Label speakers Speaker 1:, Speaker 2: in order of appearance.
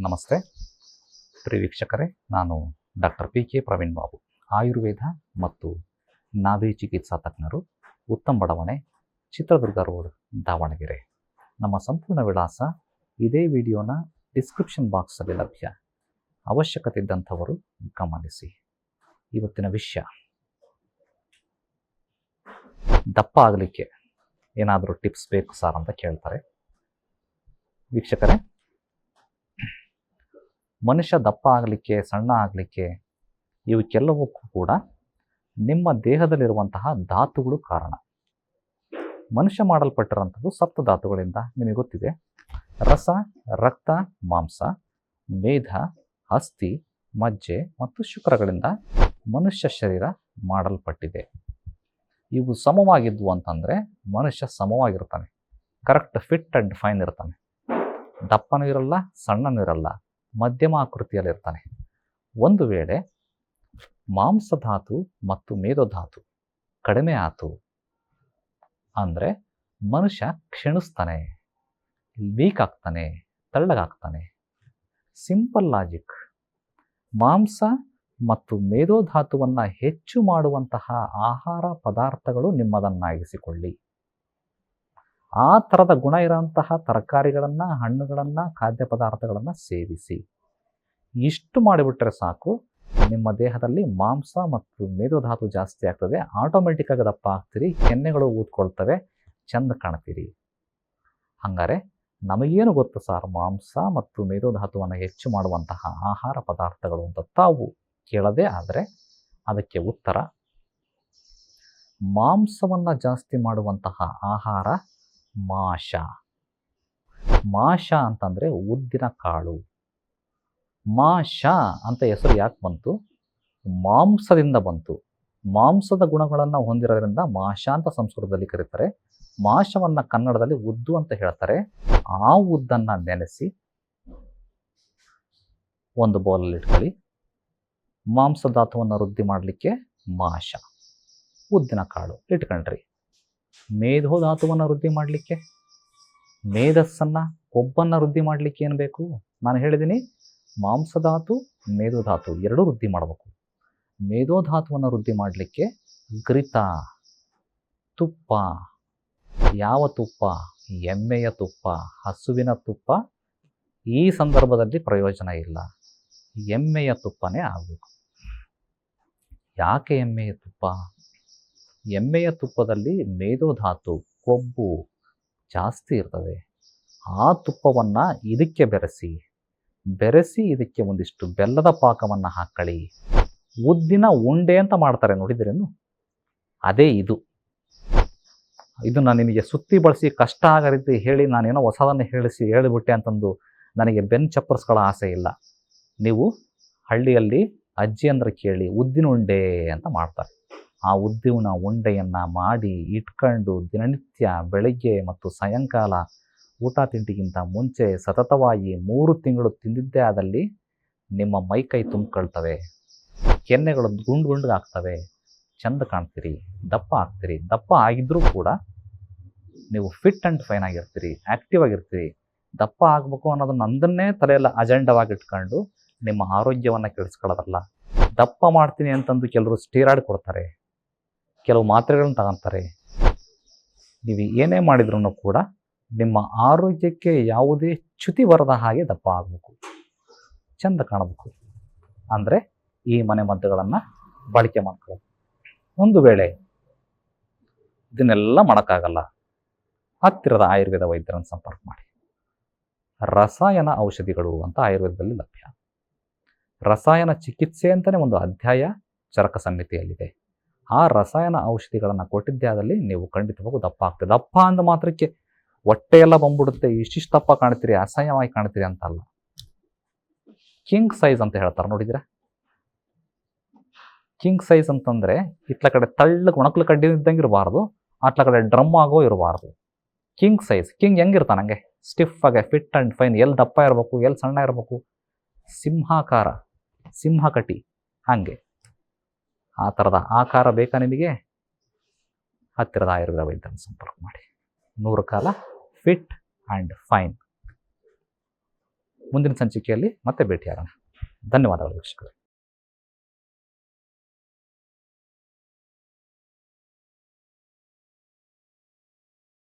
Speaker 1: ನಮಸ್ತೆ ಪ್ರಿಯ ವೀಕ್ಷಕರೇ, ನಾನು ಡಾಕ್ಟರ್ PK ಪ್ರವೀಣ್ ಬಾಬು, ಆಯುರ್ವೇದ ಮತ್ತು ನಾಭಿ ಚಿಕಿತ್ಸಾ ತಜ್ಞರು, ಉತ್ತಮ ಬಡಾವಣೆ, ಚಿತ್ರದುರ್ಗ ರೋಡ್, ದಾವಣಗೆರೆ. ನಮ್ಮ ಸಂಪೂರ್ಣ ವಿಳಾಸ ಇದೇ ವಿಡಿಯೋನ ಡಿಸ್ಕ್ರಿಪ್ಷನ್ ಬಾಕ್ಸಲ್ಲಿ ಲಭ್ಯ. ಅವಶ್ಯಕತೆ ಇದ್ದಂಥವರು ಗಮನಿಸಿ. ಇವತ್ತಿನ ವಿಷಯ, ದಪ್ಪ ಆಗಲಿಕ್ಕೆ ಏನಾದರೂ ಟಿಪ್ಸ್ ಬೇಕು ಸರ್ ಅಂತ ಕೇಳ್ತಾರೆ ವೀಕ್ಷಕರೇ. ಮನುಷ್ಯ ದಪ್ಪ ಆಗಲಿಕ್ಕೆ, ಸಣ್ಣ ಆಗಲಿಕ್ಕೆ ಇವಕ್ಕೆಲ್ಲವಕ್ಕೂ ಕೂಡ ನಿಮ್ಮ ದೇಹದಲ್ಲಿರುವಂತಹ ಧಾತುಗಳು ಕಾರಣ. ಮನುಷ್ಯ ಮಾಡಲ್ಪಟ್ಟಿರುವಂಥದ್ದು ಸಪ್ತ ಧಾತುಗಳಿಂದ. ನಿಮಗೆ ಗೊತ್ತಿದೆ, ರಸ, ರಕ್ತ, ಮಾಂಸ, ಮೇಧ, ಅಸ್ಥಿ, ಮಜ್ಜೆ ಮತ್ತು ಶುಕ್ರಗಳಿಂದ ಮನುಷ್ಯ ಶರೀರ ಮಾಡಲ್ಪಟ್ಟಿದೆ. ಇವು ಸಮವಾಗಿದ್ವು ಅಂತಂದರೆ ಮನುಷ್ಯ ಸಮವಾಗಿರ್ತಾನೆ, ಕರೆಕ್ಟ್ ಫಿಟ್ ಆ್ಯಂಡ್ ಫೈನ್ ಇರ್ತಾನೆ. ದಪ್ಪನೂ ಇರಲ್ಲ, ಸಣ್ಣನೂ ಇರಲ್ಲ, ಮಧ್ಯಮ ಆಕೃತಿಯಲ್ಲಿರ್ತಾನೆ. ಒಂದು ವೇಳೆ ಮಾಂಸಧಾತು ಮತ್ತು ಮೇದೋಧಾತು ಕಡಿಮೆ ಆಯಿತು ಅಂದರೆ ಮನುಷ್ಯ ಕ್ಷೀಣಿಸ್ತಾನೆ, ವೀಕ್ ಆಗ್ತಾನೆ, ತೆಳ್ಳಗಾಗ್ತಾನೆ. Simple logic. ಮಾಂಸ ಮತ್ತು ಮೇದೋಧಾತುವನ್ನು ಹೆಚ್ಚು ಮಾಡುವಂತಹ ಆಹಾರ ಪದಾರ್ಥಗಳು ನಿಮ್ಮದನ್ನಾಗಿಸಿಕೊಳ್ಳಿ. ಆ ಥರದ ಗುಣ ಇರೋಂತಹ ತರಕಾರಿಗಳನ್ನು, ಹಣ್ಣುಗಳನ್ನು, ಖಾದ್ಯ ಪದಾರ್ಥಗಳನ್ನು ಸೇವಿಸಿ. ಇಷ್ಟು ಮಾಡಿಬಿಟ್ರೆ ಸಾಕು, ನಿಮ್ಮ ದೇಹದಲ್ಲಿ ಮಾಂಸ ಮತ್ತು ಮೇದೋಧಾತು ಜಾಸ್ತಿ ಆಗ್ತದೆ. ಆಟೋಮೆಟಿಕ್ಕಾಗಿ ದಪ್ಪ ಆಗ್ತೀರಿ, ಕೆನ್ನೆಗಳು ಊದ್ಕೊಳ್ತವೆ, ಚೆಂದ ಕಾಣ್ತೀರಿ. ಹಂಗಾರೆ ನಮಗೇನು ಗೊತ್ತು ಸರ್ ಮಾಂಸ ಮತ್ತು ಮೇದೋಧಾತುವನ್ನು ಹೆಚ್ಚು ಮಾಡುವಂತಹ ಆಹಾರ ಪದಾರ್ಥಗಳು ಅಂತ ತಾವು ಕೇಳದೇ ಆದರೆ ಅದಕ್ಕೆ ಉತ್ತರ, ಮಾಂಸವನ್ನು ಜಾಸ್ತಿ ಮಾಡುವಂತಹ ಆಹಾರ ಮಾಷ. ಮಾಷ ಅಂತಂದರೆ ಉದ್ದಿನ ಕಾಳು. ಮಾಷ ಅಂತ ಹೆಸರು ಯಾಕೆ ಬಂತು? ಮಾಂಸದಿಂದ ಬಂತು. ಮಾಂಸದ ಗುಣಗಳನ್ನು ಹೊಂದಿರೋದ್ರಿಂದ ಮಾಷ ಅಂತ ಸಂಸ್ಕೃತದಲ್ಲಿ ಕರೀತಾರೆ. ಮಾಷವನ್ನು ಕನ್ನಡದಲ್ಲಿ ಉದ್ದು ಅಂತ ಹೇಳ್ತಾರೆ. ಆ ಉದ್ದನ್ನು ನೆನೆಸಿ ಒಂದು ಬೌಲಲ್ಲಿ ಇಟ್ಕೊಳ್ಳಿ. ಮಾಂಸಧಾತುವನ್ನು ವೃದ್ಧಿ ಮಾಡಲಿಕ್ಕೆ ಮಾಷ, ಉದ್ದಿನ ಕಾಳು ಇಟ್ಕೊಂಡ್ರಿ. ಮೇಧೋಧಾತುವನ್ನು ವೃದ್ಧಿ ಮಾಡಲಿಕ್ಕೆ, ಮೇಧಸ್ಸನ್ನು, ಕೊಬ್ಬನ್ನು ವೃದ್ಧಿ ಮಾಡಲಿಕ್ಕೆ ಏನು ಬೇಕು? ನಾನು ಹೇಳಿದ್ದೀನಿ, ಮಾಂಸಧಾತು, ಮೇದೋಧಾತು ಎರಡೂ ವೃದ್ಧಿ ಮಾಡಬೇಕು. ಮೇದೋಧಾತುವನ್ನು ವೃದ್ಧಿ ಮಾಡಲಿಕ್ಕೆ ಘೃತ, ತುಪ್ಪ. ಯಾವ ತುಪ್ಪ? ಎಮ್ಮೆಯ ತುಪ್ಪ, ಹಸುವಿನ ತುಪ್ಪ ಈ ಸಂದರ್ಭದಲ್ಲಿ ಪ್ರಯೋಜನ ಇಲ್ಲ. ಎಮ್ಮೆಯ ತುಪ್ಪನೇ ಆಗಬೇಕು. ಯಾಕೆ ಎಮ್ಮೆಯ ತುಪ್ಪ? ಎಮ್ಮೆಯ ತುಪ್ಪದಲ್ಲಿ ಮೇದೋಧಾತು, ಕೊಬ್ಬು ಜಾಸ್ತಿ ಇರ್ತದೆ. ಆ ತುಪ್ಪವನ್ನು ಇದಕ್ಕೆ ಬೆರೆಸಿ ಇದಕ್ಕೆ ಒಂದಿಷ್ಟು ಬೆಲ್ಲದ ಪಾಕವನ್ನು ಹಾಕೊಳ್ಳಿ. ಉದ್ದಿನ ಉಂಡೆ ಅಂತ ಮಾಡ್ತಾರೆ, ನೋಡಿದ್ರೇನು? ಅದೇ ಇದು. ನಾನು ನಿಮಗೆ ಸುತ್ತಿ ಬಳಸಿ ಕಷ್ಟ ಆಗೋ ರೀತಿ ಹೇಳಿ ನಾನೇನೋ ಹೊಸದನ್ನು ಹೇಳಿಬಿಟ್ಟೆ ಅಂತಂದು ನನಗೆ ಬೆನ್ನು ಚಪ್ಪರಿಸ್ಕೊಳ್ಳೋ ಆಸೆ ಇಲ್ಲ. ನೀವು ಹಳ್ಳಿಯಲ್ಲಿ ಅಜ್ಜಿ ಅಂದ್ರೆ ಕೇಳಿ, ಉದ್ದಿನ ಉಂಡೆ ಅಂತ ಮಾಡ್ತಾರೆ. ಆ ಉದ್ದಿನ ಉಂಡೆಯನ್ನು ಮಾಡಿ ಇಟ್ಕೊಂಡು ದಿನನಿತ್ಯ ಬೆಳಗ್ಗೆ ಮತ್ತು ಸಾಯಂಕಾಲ ಊಟ ತಿಂಡಿಗಿಂತ ಮುಂಚೆ ಸತತವಾಗಿ 3 ತಿಂಗಳು ತಿಂದಿದ್ದೇ ಆದಲ್ಲಿ ನಿಮ್ಮ ಮೈಕೈ ತುಂಬಿಕೊಳ್ತವೆ, ಕೆನ್ನೆಗಳು ಗುಂಡ್ಗಾಗ್ತವೆ, ಚೆಂದ ಕಾಣ್ತೀರಿ, ದಪ್ಪ ಆಗ್ತೀರಿ. ದಪ್ಪ ಆಗಿದ್ರೂ ಕೂಡ ನೀವು ಫಿಟ್ ಆ್ಯಂಡ್ ಫೈನ್ ಆಗಿರ್ತೀರಿ, ಆ್ಯಕ್ಟಿವ್ ಆಗಿರ್ತೀರಿ. ದಪ್ಪ ಆಗಬೇಕು ಅನ್ನೋದನ್ನು ಅಂದನ್ನೇ ತಲೆಯೆಲ್ಲ ಅಜೆಂಡವಾಗಿ ಇಟ್ಕೊಂಡು ನಿಮ್ಮ ಆರೋಗ್ಯವನ್ನು ಕೆಡಿಸ್ಕೊಳ್ಳೋದಲ್ಲ. ದಪ್ಪ ಮಾಡ್ತೀನಿ ಅಂತಂದು ಕೆಲವರು ಸ್ಟೀರಾಯ್ಡ್ ಕೊಡ್ತಾರೆ, ಕೆಲವು ಮಾತ್ರೆಗಳನ್ನು ತಗೊತಾರೆ. ನೀವು ಏನೇ ಮಾಡಿದ್ರೂ ಕೂಡ ನಿಮ್ಮ ಆರೋಗ್ಯಕ್ಕೆ ಯಾವುದೇ ಚ್ಯುತಿ ಬರದ ಹಾಗೆ ದಪ್ಪ ಆಗಬೇಕು, ಚೆಂದ ಕಾಣಬೇಕು. ಅಂದರೆ ಈ ಮನೆಮದ್ದುಗಳನ್ನು ಬಳಕೆ ಮಾಡ್ಕೊಳ್ಳೋದು. ಒಂದು ವೇಳೆ ಇದನ್ನೆಲ್ಲ ಮಾಡೋಕ್ಕಾಗಲ್ಲ, ಹತ್ತಿರದ ಆಯುರ್ವೇದ ವೈದ್ಯರನ್ನು ಸಂಪರ್ಕ ಮಾಡಿ. ರಸಾಯನ ಔಷಧಿಗಳು ಅಂತ ಆಯುರ್ವೇದದಲ್ಲಿ ಲಭ್ಯ. ರಸಾಯನ ಚಿಕಿತ್ಸೆ ಅಂತಲೇ ಒಂದು ಅಧ್ಯಾಯ ಚರಕ ಸಂಹಿತೆಯಲ್ಲಿದೆ. ಆ ರಸಾಯನ ಔಷಧಿಗಳನ್ನು ಕೊಟ್ಟಿದ್ದೇ ಆದಲ್ಲಿ ನೀವು ಖಂಡಿತವಾಗೂ ದಪ್ಪ ಆಗ್ತದೆ. ದಪ್ಪ ಅಂದ ಮಾತ್ರಕ್ಕೆ ಹೊಟ್ಟೆಯೆಲ್ಲ ಬಂದ್ಬಿಡುತ್ತೆ, ಇಷ್ಟಿಷ್ಟು ದಪ್ಪ ಕಾಣ್ತೀರಿ, ಅಸಹ್ಯವಾಗಿ ಕಾಣ್ತೀರಿ ಅಂತಲ್ಲ. ಕಿಂಗ್ ಸೈಜ್ ಅಂತ ಹೇಳ್ತಾರೆ, ನೋಡಿದ್ರೆ? ಕಿಂಗ್ ಸೈಜ್ ಅಂತಂದರೆ ಇಟ್ಲ ಕಡೆ ತಳ್ಳಗೆ ಒಣಕಲು ಕಡ್ಡಿ ಇದ್ದಂಗೆ ಇರಬಾರ್ದು, ಅಟ್ಲ ಕಡೆ ಡ್ರಮ್ ಆಗೋ ಇರಬಾರ್ದು. King size. ಕಿಂಗ್ ಹೆಂಗಿರ್ತಾನೆ ಹಂಗೆ ಸ್ಟಿಫ್ ಆಗಿ, ಫಿಟ್ ಆ್ಯಂಡ್ ಫೈನ್. ಎಲ್ಲಿ ದಪ್ಪ ಇರಬೇಕು, ಎಲ್ಲಿ ಸಣ್ಣ ಇರಬೇಕು, ಸಿಂಹಾಕಾರ, ಸಿಂಹಕಟಿ, ಹಾಗೆ ಆ ಥರದ ಆಕಾರ ಬೇಕಾ ನಿಮಗೆ? ಹತ್ತಿರದ ಆಯುರ್ವೇದ ವೈದ್ಯರನ್ನು ಸಂಪರ್ಕ ಮಾಡಿ. 100 ಕಾಲ ಫಿಟ್ ಆ್ಯಂಡ್ ಫೈನ್. ಮುಂದಿನ ಸಂಚಿಕೆಯಲ್ಲಿ ಮತ್ತೆ ಭೇಟಿಯಾಗೋಣ. ಧನ್ಯವಾದಗಳು ವೀಕ್ಷಕರೇ.